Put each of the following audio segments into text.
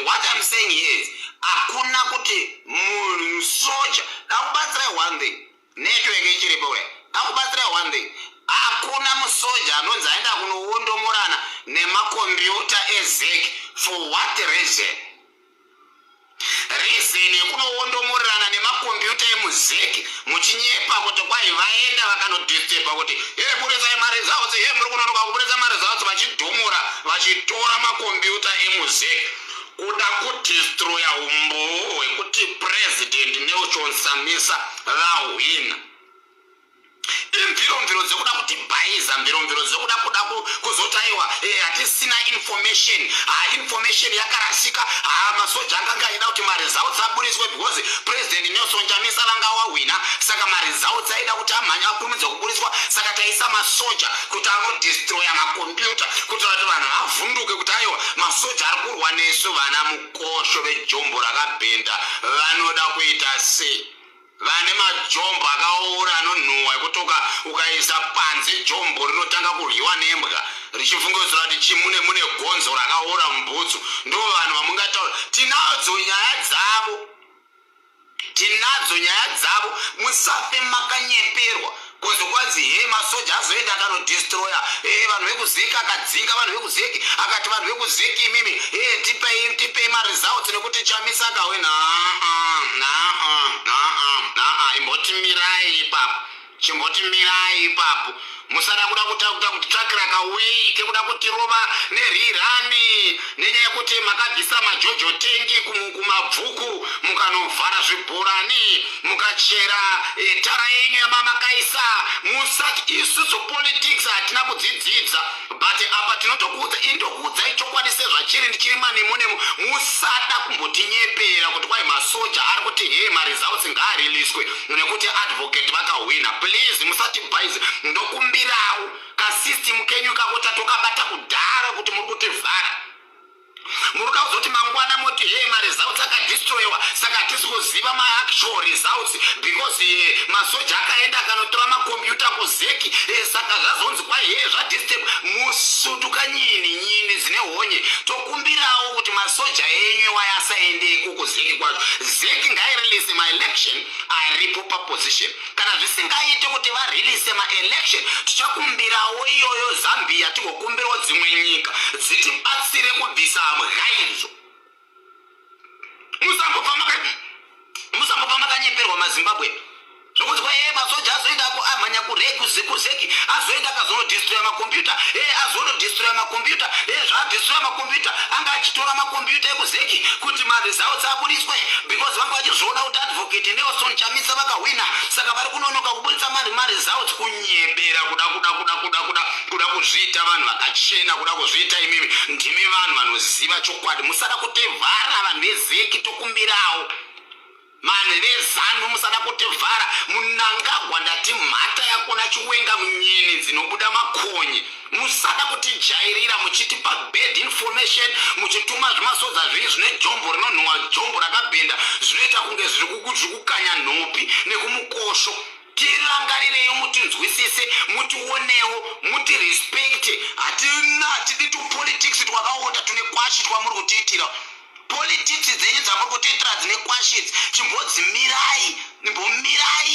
what I'm saying is akuna kuti soja akubatsira one thing network ichiripo kule akubatsira one thing akuna musoja anonzi aenda kunoondomorana nemakombiyuta ezeki for what reason yekunoondomorana nemakombiyuta emuzeki muchinyepa kuti kwai vaenda vakanodhistepa kuti burisai mari zavo muri kunonoka kuburisa mari zavo vachidhumura vachitora makombiyuta emuzeki kuda kudhistroya umbowo hwekuti president Nelson Chamisa vahwina imviromviro dzekuda kuti bhaiza mviromviro dzekuda kuzotaiwa hatisina information yakarasika masoja akanga aida kuti mari dzawo dzaburiswe because president Nelson Chamisa vanga wahwina saka mari dzawo dzaida kuti amhanya akurumidza kuburiswa saka taisa masoja kuti anodhistroya makombiyuta kuti vanhu vavhunduke kuti aiwa masoja ari kurwa nesu vana mukosho vejombo rakabhenda vanoda kuita sei vane majombo akaora anonhuhwa ekutoka ukaisa panze jombo rinotanga kuryiwa nembwa richifungidzira kuti mune gonzo rakaora mbutsu ndo vanhu vamungataura tinadzo nyaya dzavo musafe makanyeperwa kuzokwanzi masoja azoenda akanodhistroya vanhu vekuzeki akadzinga vanhu vekuzeki akati vanhu vekuzeki imimi tipei mari zavo nekuti Chamisa akawina chimbotimirai ipapo musada kuda kutitsvakira wei kekuda kutirova nerirani nenyaya yekuti makabvisa majojo tengi kumabvuku mukanovhara zvibhorani mukachera tara yenyu yamamakaisa musati isusu politics hatina kudzidzidza but apa indokuudzai chokwadi sezvachiri ndichiri manemonemo musada kumbotinyepera kuti kwai masoja ari kuti mari zavo dzingariliswe nekuti advocate vakahwina please musati bhaizi ndokumbirawo kasystem kenyu kakota tokabata kudhara kuti muri kutivhara muri kuzoti mangwana moti mari zavo dzakadhistroyiwa saka hatisi kuziva maactual results because masoja akaenda akanotora makombiyuta kuzeki saka zvazonzi kwai zvadhisturb musutuka nyini dzine honye tokumbirawo kuti masoja enyu wayasaendeko kuzeki kwazvo zeki ngairilise maelection aripo paposition kana zvisingaite kuti varilise maelection tichakumbirawo iyoyo Zambia tigokumbirawo dzimwe nyika dzitibatsire kubvisa mghaizo musambobva makanyeperwa maZimbabwe zvokuti masoja azoendako amhanya kuzeki azoenda akazonodhistroya makombiyuta azonodhistroya makombiyuta zvadhistroya makombiyuta anga achitora makombiyuta ekuzeki kuti mari dzavo dzaburiswe because vanga vachizvoona kuti advocate Nelson Chamisa vakahwina saka vari kunonoka kuburitsa mari dzavo dzikunyebera kuda kuzviita vanhu vakachena kuda kuzviita imimi ndimi vanhu vanoziva chokwadi musada kutevhara vanhu vezeki tokumbirawo vanhu vezanu musada kutivhara munangagwa ndati mhata yakona chiwenga munyeni dzinobuda makonye musada kutijairira muchitipa bad information muchituma zvimasodza zviri zvine jombo rinonhuhwa jombo rakabhenda zvinoita kunge zviri kukanya nhopi nekumukosho tirangarireyo mutinzwisise mutionewo mutirespecte hatidi tupolitics twakaota tune kwashi twamuri kutiitira politics dzenyu dzamuri kutiitira dzine kwashidzi chimbodzimirai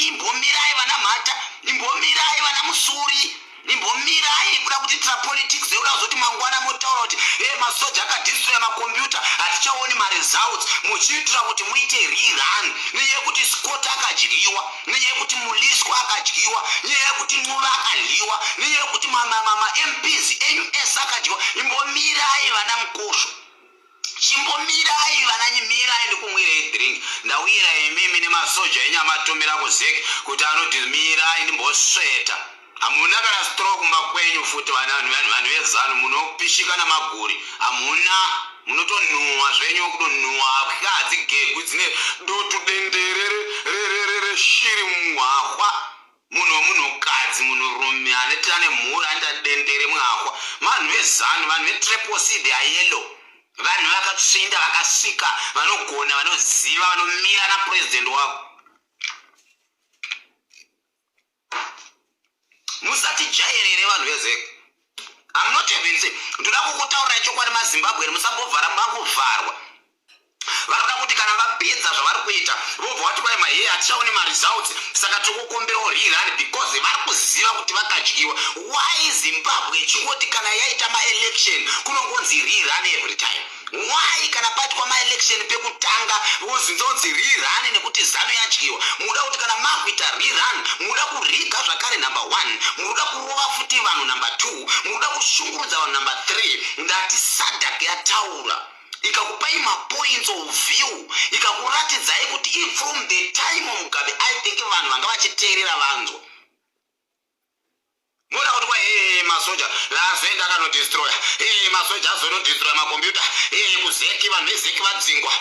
imbomirai vana mhata imbomirai vana musuri imbomirai kuda kutiitira politics dzekuda kuzoti mangwana motaura kuti masoja akadhistroya makombiyuta hatichaoni mari zavo muchiitira kuti muite rerun nenyaya yekuti Scott akadyiwa nenyaya yekuti Muliswa akadyiwa nenyaya yekuti Ncuva akadyiwa nenyaya yekuti MPs NUS akadyiwa imbomirai vana mukosho chimbomirai vananyimirai ndikumwira drink ndawira imimi nemasoja enyamatomera kuzeki kuti anodhimirai ndimbosveta hamuna kana stroke makwenyu futi vanhu vezanu munopishika namaguri hamuna munotonhuhwa zvenyu kudonhuhwa kadzi gegu dzine dutu denderere shiri muhwahwa munhukadzi munhurume anetane mhuri andadendere muhwahwa vanhu vezanu vanhu vetreposide ayelo vanhu vakatsvinda vakasvika vanogona vanoziva vanomira napurezidendi wavo musati jairere vanhu vezeki I'm not even saying ndoda kukutaurira chokwadi maZimbabwe musambovhara mangovharwa hatichaoni maresults saka tokukombewo rirani because vari kuziva kuti vakadyiwa. Why Zimbabwe chingoti kana yaita maelection kunongonzi rirani every time? Why kana patwa maelection pekutanga wozinzonzi rirani nekuti ZANU yadyiwa? Muda kuti kana makuita rirani muda kuriga zvakare number 1, muda kurova futi vanhu number 2, muda kushungurudza vanhu number 3. Ndati SADC yataura ikakupai mapoints of view ikakuratidzai kuti from the time of Mugabe I think vanhu vanga vachiteerera vanzo. Muda kuti kwa masoja azoenda kanodestroya masoja azonodestroya makombiyuta kuzeki vanhu vezeki vadzingwa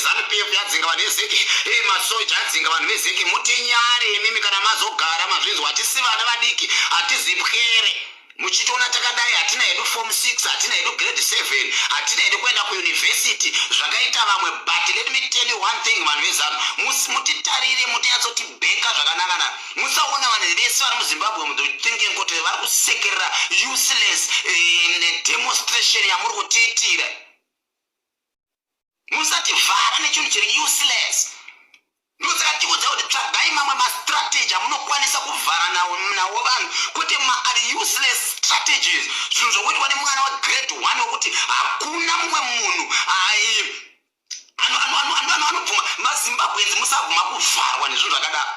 ZANU-PF yadzinga vanhu vezeki masoja adzinga vanhu vezeki. Mutinyare imimi kana mazogara mazvinzwa hatisi vana vadiki hatizipwere muchitiona takadai hatina hedu form 6 hatina hedu grade 7 hatina hedu kuenda kuuniversity zvakaita vamwe. But let me tell you one thing vanhu vezanu mutitarire mutinyatsoti bheka zvakanakana musaona vanhu vese vari muZimbabwe muthinking kuti vari kusekerera useless demonstration yamuri kutiitira. Musativhara nechinhu chiri useless. Ndosaka chikudza kuti tsvagai mamwe mastrategy amunokwanisa kuvhara nawo vanhu kuti ari useless strategies. Zvinhu zvokuitwa nemwana wegrade 1 wekuti hakuna mumwe munhu anobvuma. maZimbabwenzi musabvuma kuvharwa nezvinhu zvakadaro.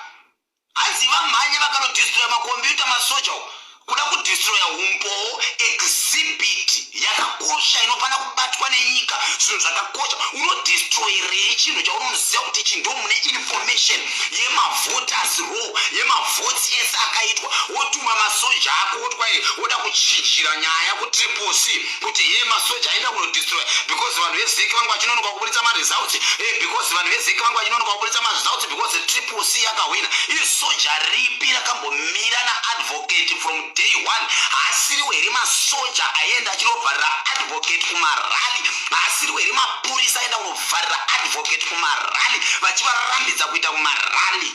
Hanzi vamhanye vakanodestroya makombiyuta masoja kuda kudestroya umbo exhibit yakakosha inofana kubatwa nenyika. Zvinhu zvakakosha unodestroyerei chinhu chaunoziva kuti ichi ndo mune information yemavoters row yemavotes ese akaitwa wotuma masoja ako woti kwai woda kuchinjira nyaya kutriple C kuti masoja aenda kunodestroya because vanhu vezeki vangu vachinonoka kuburitsa maresults because vanhu vezeki vangu vachinonoka kuburitsa maresults because triple C yakawina. Isoja ripi rakambomira naadvocate from day 1? Haasiriwo here masoja aenda achinovharira advocate kumarali, haasiriwo here mapurisa aenda kunovharira advocate kumarali vachivarambidza kuita kumarali.